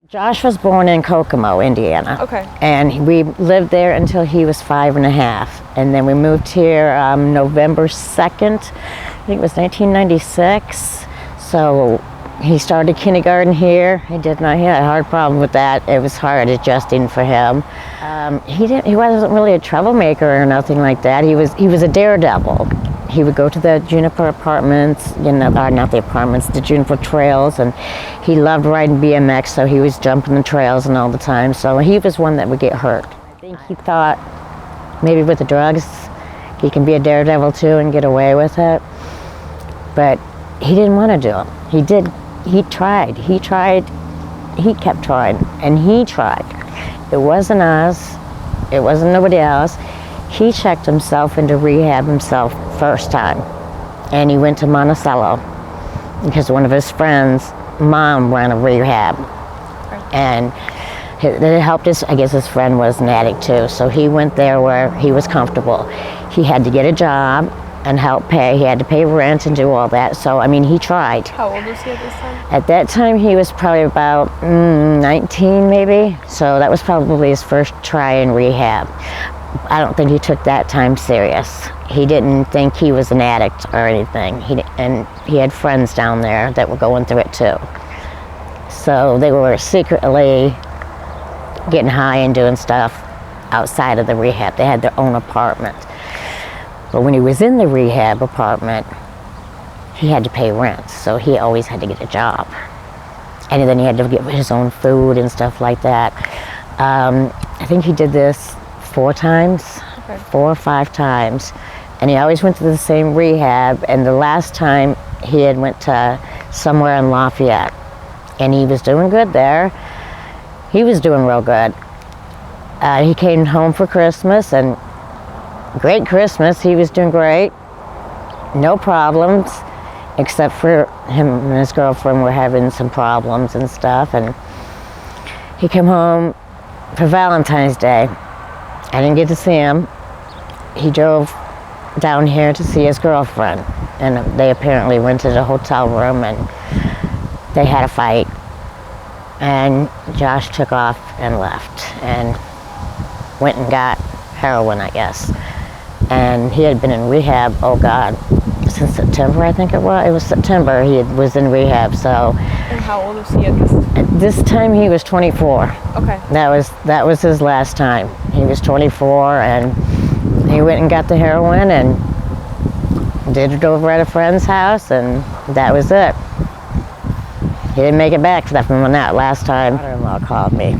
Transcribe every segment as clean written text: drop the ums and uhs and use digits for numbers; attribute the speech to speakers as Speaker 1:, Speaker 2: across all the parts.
Speaker 1: Josh was born in Kokomo, Indiana.
Speaker 2: Okay.
Speaker 1: And we lived there until he was 5.5. And then we moved here November 2nd, I think it was 1996. So he started kindergarten here. He had a hard problem with that. It was hard adjusting for him. He wasn't really a troublemaker or nothing like that. He was a daredevil. He would go to the Juniper apartments, not the apartments, the Juniper trails, and he loved riding BMX, so he was jumping the trails and all the time. So he was one that would get hurt. I think he thought maybe with the drugs he can be a daredevil too and get away with it. But he didn't want to do them. He tried, he kept trying, and he tried. It wasn't us, it wasn't nobody else. He checked himself into rehab himself first time, and he went to Monticello because one of his friends' mom ran a rehab, and it helped us. I guess his friend was an addict too, so he went there where he was comfortable. He had to get a job and help pay. He had to pay rent and do all that. So I mean, he tried.
Speaker 2: How old was he at this time?
Speaker 1: At that time, he was probably about 19 maybe. So that was probably his first try in rehab. I don't think he took that time serious. He didn't think he was an addict or anything. And he had friends down there that were going through it too. So they were secretly getting high and doing stuff outside of the rehab. They had their own apartment. But when he was in the rehab apartment, he had to pay rent. So he always had to get a job. And then he had to get his own food and stuff like that. I think he did this 4 times, okay. 4 or 5 times, and he always went to the same rehab. And the last time he had went to somewhere in Lafayette, and he was doing good there. He was doing real good. He came home for Christmas, and great Christmas. He was doing great, no problems, except for him and his girlfriend were having some problems and stuff. And he came home for Valentine's Day. I didn't get to see him. He drove down here to see his girlfriend, and they apparently rented a hotel room, and they had a fight, and Josh took off and left and went and got heroin, I guess. And he had been in rehab, oh God, since September, I think it was. It was September he was in rehab. So.
Speaker 2: And how old was he at this time?
Speaker 1: At this time he was 24.
Speaker 2: Okay.
Speaker 1: That was his last time. He was 24, and he went and got the heroin and did it over at a friend's house, and that was it. He didn't make it back except from that last time. My daughter-in-law called me,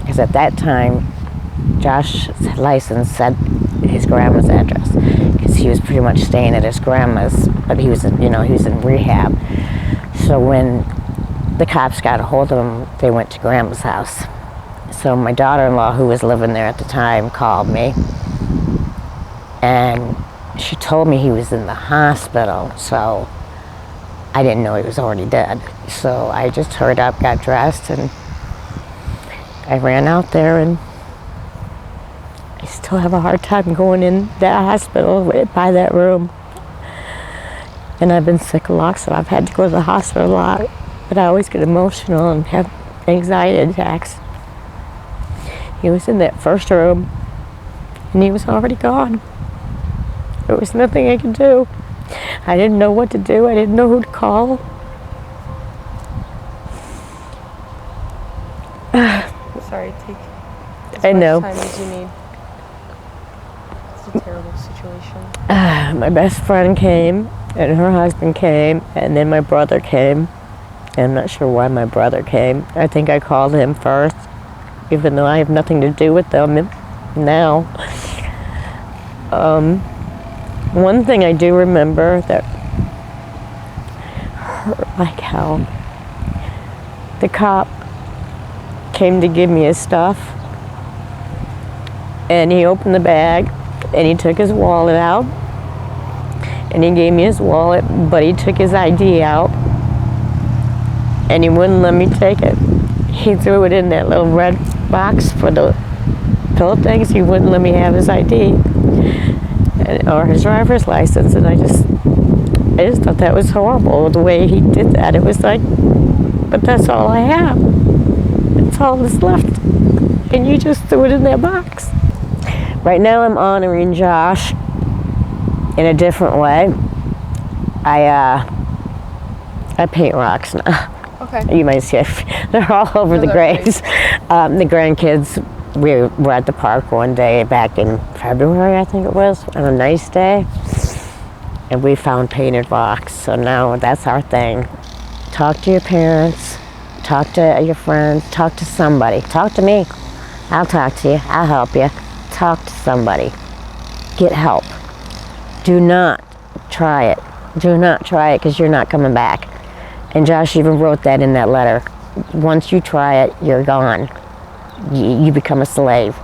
Speaker 1: because at that time Josh's license said his grandma's address, because he was pretty much staying at his grandma's, but he was in rehab. So when the cops got a hold of him, they went to grandma's house. So my daughter-in-law, who was living there at the time, called me, and she told me he was in the hospital. So I didn't know he was already dead. So I just hurried up, got dressed, and I ran out there, and I still have a hard time going in that hospital by that room. And I've been sick a lot, so I've had to go to the hospital a lot. But I always get emotional and have anxiety attacks. He was in that first room, and he was already gone. There was nothing I could do. I didn't know what to do. I didn't know who to call.
Speaker 2: Sorry, take
Speaker 1: I know.
Speaker 2: as much time as you need. It's a terrible situation.
Speaker 1: My best friend came, and her husband came, and then my brother came. I'm not sure why my brother came. I think I called him first, even though I have nothing to do with them now. One thing I do remember that hurt like hell. The cop came to give me his stuff, and he opened the bag, and he took his wallet out, and he gave me his wallet, but he took his ID out, and he wouldn't let me take it. He threw it in that little red box for the pill things. He wouldn't let me have his ID or his driver's license, and I just thought that was horrible, the way he did that. It was like, but that's all I have. That's that's all that's left. And you just threw it in that box. Right now I'm honoring Josh in a different way. I paint rocks now.
Speaker 2: Okay.
Speaker 1: You might see it. They're all over the graves. The grandkids, we were at the park one day back in February, I think it was, on a nice day. And we found painted rocks. So now that's our thing. Talk to your parents. Talk to your friends. Talk to somebody. Talk to me. I'll talk to you. I'll help you. Talk to somebody. Get help. Do not try it. Do not try it because you're not coming back. And Josh even wrote that in that letter. Once you try it, you're gone. You become a slave.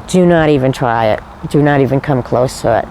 Speaker 1: Do not even try it. Do not even come close to it.